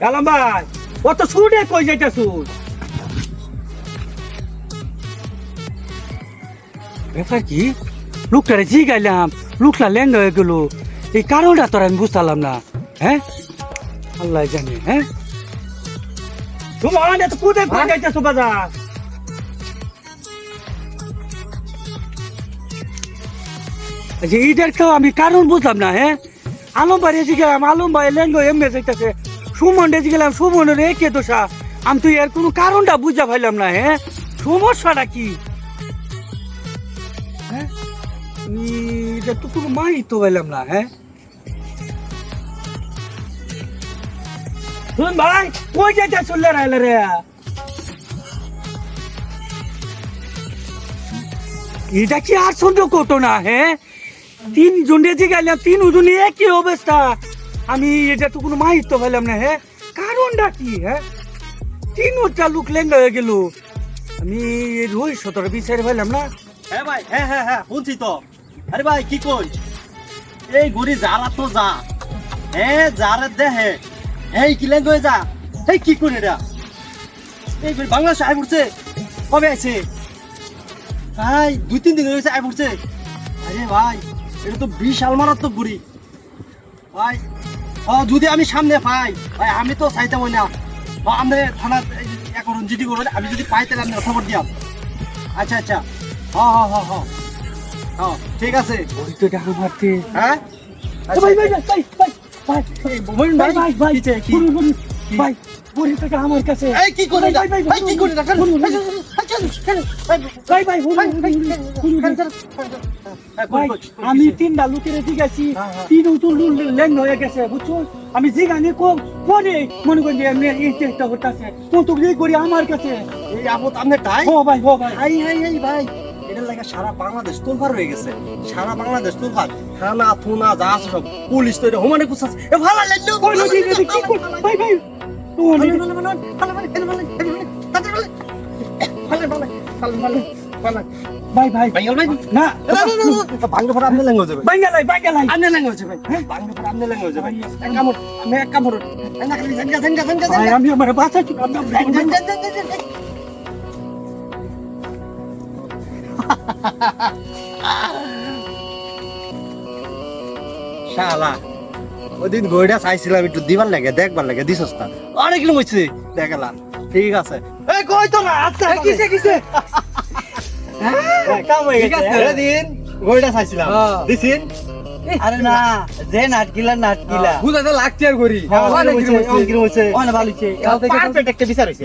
এলাম ভাই অত ছুটে কই যাইতাছু ব্যাপার কি লোকটারে জিগাইলাম লোকটা লেঙ্গা হয়ে গেল এই কারণটা তোর আমি বুঝতাম না হ্যাঁ আল্লাহ জানে হ্যাঁ তোমার এত কোথায় কই যাইতাছু বাজার যে এইটারকেও আমি কারণ বুঝলাম না হ্যাঁ আলম ভাই এসে গেলাম আলম ভাই লেঙ্গা এমনি যাইতাছে সুমন এসে গেলাম সুমনের একে দোষা আমি তো এর কোনো কারণটা বুঝা পাইলাম না হ্যাঁ সমস্যাটা কি হ্যাঁ এটা তো কোনো মাই তো পাইলাম না হ্যাঁ শুন ভাই কই যাইতে চললে রাইলে রে এটা কি আর সন্দেহ করতো না হ্যাঁ তিনজন রেজে গেলাম তিনজনে একই অবস্থা আমি এটা তো কোনো মাহিত্য পাইলাম না হ্যাঁ কারণটা কি হ্যাঁ তিনটা লোক লেঙ্গা হয়ে গেল আমি রোহিত সতর বিচারে পাইলাম না হ্যাঁ ভাই হ্যাঁ শুনছি তো আরে ভাই কি কই এই গড়ি যারা তো যা হ্যাঁ যারা দেহে এই কি লেঙ্গ হয়ে যা এই কি করে এটা এই গড়ি বাংলাদেশে আই পড়ছে কবে আইছে ভাই 2-3 দিন হয়েছে আই পড়ছে আরে ভাই এটা তো বিশাল মারাত্মক গড়ি ভাই যদি আমি সামনে পাই ভাই আমি তো চাইতাম না আমি থানা এখন জিডি করবেন আমি যদি পাই তাহলে আমি খবর দিয়াম আচ্ছা আচ্ছা হ্যাঁ ঠিক আছে ওই তো টাকা মারতে হ্যাঁ ভাই ভাই ভাই ভাই ভাই ভাই ভাই বড়ি টাকা আমার কাছে এই কি করে ভাই কি করে রাখেন ভাই ভাই ভাই আমি তিনটা লোকের দিকেছি তিন উতুল লেন হয়ে গেছে বুঝছো আমি জিগানি কোনে মনে করি আমি এই চেষ্টা করতেছে কত দিয়ে করি আমার কাছে এই আপদ আপনি তাই ও ভাই হাই ভাই এটা লাগা সারা বাংলাদেশ তোলফার হয়ে গেছে সারা বাংলাদেশ তোলফার থানা থুনা যা আছে সব পুলিশ তো এটা হুমানে কুছাছে এ ভালো লাগলো ভাই ভাই ভাই ভাই না ভাঙ্গা পড়া আপনি ল্যাঙ্গুয়েজ হবে বাঙ্গালাই আপনি ল্যাঙ্গুয়েজ হবে ভাঙ্গা পড়া আপনি ল্যাঙ্গুয়েজ হবে এক কামড় ভাই আমি আমার বাচ্চা চুপ শালা ওদিন গইটা চাইছিলাম একটু দিবার লাগে দেখবার লাগে দিছস না অনেক লোক হইছে দেখালাম ঠিক আছে এই কই তো না আচ্ছা কিসে কাম হয়ে গেছে এদিন গইটা চাইছিলাম দিছিন আরে না যে নাটকিলা বুঝাতে লাগতে আর করি অনেক অনেক হইছে অনেক ভালো হইছে পারফেক্ট একটা বিচার হইছে